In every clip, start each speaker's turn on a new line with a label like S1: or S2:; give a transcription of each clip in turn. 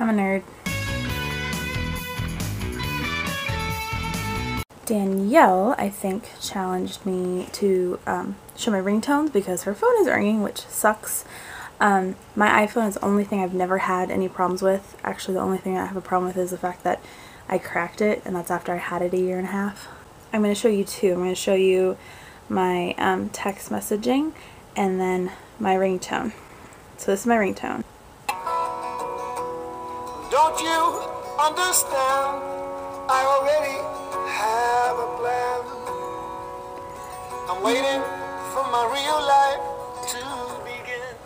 S1: I'm a nerd. Danielle, I think, challenged me to show my ringtones because her phone is ringing, which sucks. My iPhone is the only thing I've never had any problems with. Actually, the only thing I have a problem with is the fact that I cracked it, and that's after I had it a year and a half. I'm going to show you two. I'm going to show you my text messaging and then my ringtone. So this is my ringtone.
S2: Don't you understand? I already have a plan. I'm waiting for my real life to begin.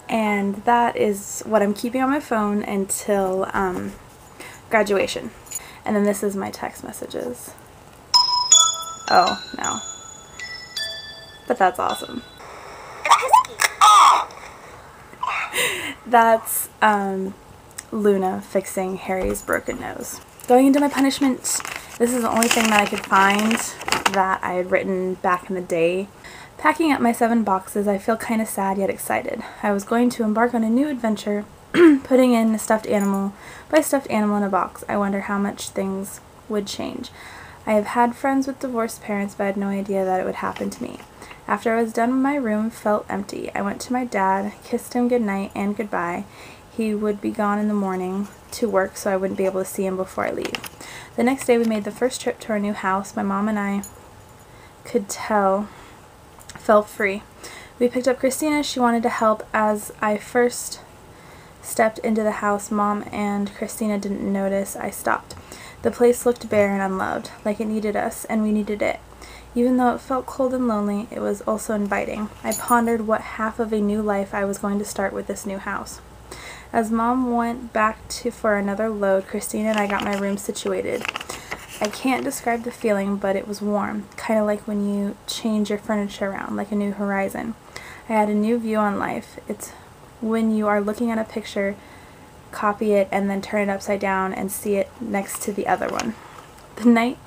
S1: And that is what I'm keeping on my phone until graduation. And then this is my text messages. Oh, no. But that's awesome. That's Luna fixing Harry's broken nose. Going into my punishment, this is the only thing that I could find that I had written back in the day. Packing up my 7 boxes, I feel kind of sad yet excited. I was going to embark on a new adventure, putting in a stuffed animal by stuffed animal in a box. I wonder how much things would change. I have had friends with divorced parents, but I had no idea that it would happen to me. After I was done, my room felt empty. I went to my dad, kissed him goodnight and goodbye. He would be gone in the morning to work, so I wouldn't be able to see him before I leave. The next day, we made the first trip to our new house. My mom and I could tell felt free. We picked up Christina. She wanted to help. As I first stepped into the house, Mom and Christina didn't notice I stopped. The place looked bare and unloved, like it needed us, and we needed it. Even though it felt cold and lonely, it was also inviting. I pondered what half of a new life I was going to start with this new house. As Mom went back for another load, Christina and I got my room situated. I can't describe the feeling, but it was warm, kind of like when you change your furniture around, like a new horizon. I had a new view on life. It's when you are looking at a picture, copy it, and then turn it upside down and see it next to the other one. The night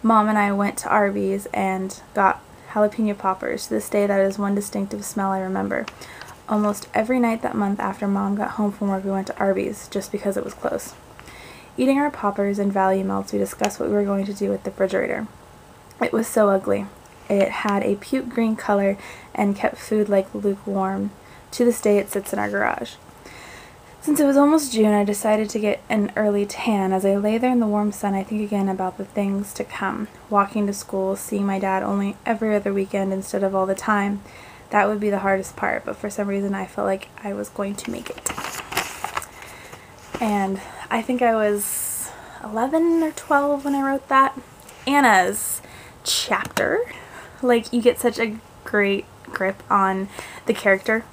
S1: Mom and I went to Arby's and got jalapeno poppers. To this day, that is one distinctive smell I remember. Almost every night that month after Mom got home from work, we went to Arby's just because it was close. Eating our poppers and value melts, we discussed what we were going to do with the refrigerator. It was so ugly. It had a puke green color and kept food like lukewarm. To this day, it sits in our garage. Since it was almost June, I decided to get an early tan. As I lay there in the warm sun, I think again about the things to come. Walking to school, seeing my dad only every other weekend instead of all the time. That would be the hardest part, but for some reason I felt like I was going to make it. And I think I was 11 or 12 when I wrote that. Anna's chapter, like, you get such a great grip on the character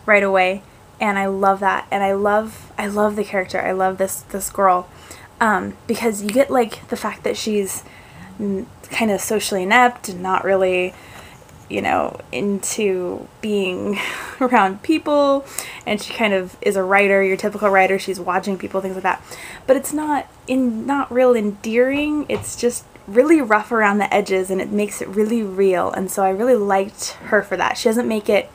S1: right away, and I love that. And I love the character. I love this girl, because you get like the fact that she's kind of socially inept and not really, you know, into being around people, and she kind of is a writer, your typical writer. She's watching people, things like that, but it's not real endearing. It's just really rough around the edges, and it makes it really real. And so I really liked her for that. She doesn't make it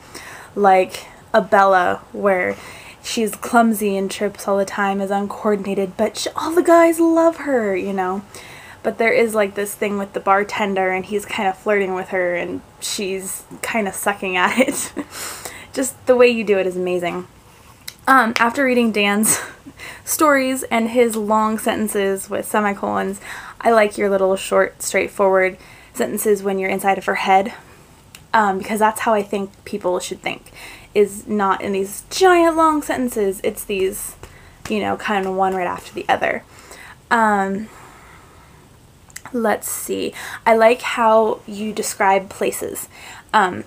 S1: like a Bella where she's clumsy and trips all the time, is uncoordinated, but all the guys love her, you know. But there is like this thing with the bartender, and he's kind of flirting with her, and she's kind of sucking at it. Just the way you do it is amazing. After reading Dan's stories and his long sentences with semicolons, I like your little short, straightforward sentences when you're inside of her head, because that's how I think people should think, is not in these giant long sentences. It's these, you know, kind of one right after the other. Let's see. I like how you describe places.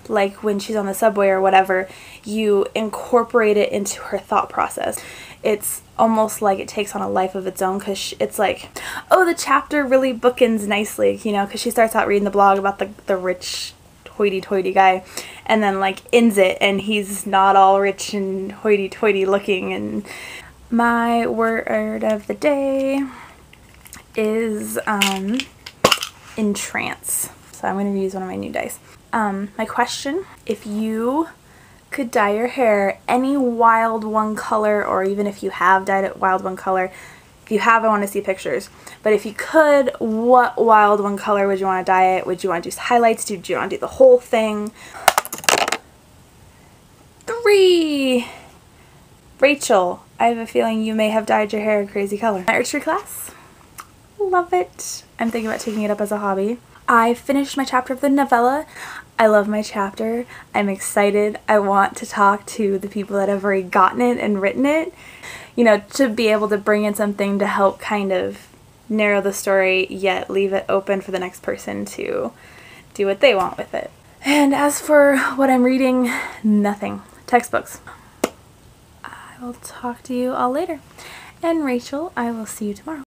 S1: Like when she's on the subway or whatever, you incorporate it into her thought process. It's almost like it takes on a life of its own, because it's like, oh, the chapter really bookends nicely, you know, because she starts out reading the blog about the rich hoity-toity guy, and then like ends it and he's not all rich and hoity-toity looking. And my word of the day is entrance. So I'm going to use one of my new dice. My question: if you could dye your hair any wild one color, or even if you have dyed it wild one color, if you have, I want to see pictures. But if you could, what wild one color would you want to dye it? Would you want to do highlights? Do you want to do the whole thing? 3. Rachel, I have a feeling you may have dyed your hair a crazy color. My archery class, love it. I'm thinking about taking it up as a hobby. I finished my chapter of the novella. I love my chapter. I'm excited. I want to talk to the people that have already gotten it and written it. You know, to be able to bring in something to help kind of narrow the story, yet leave it open for the next person to do what they want with it. And as for what I'm reading, nothing. Textbooks. I will talk to you all later. And Rachel, I will see you tomorrow.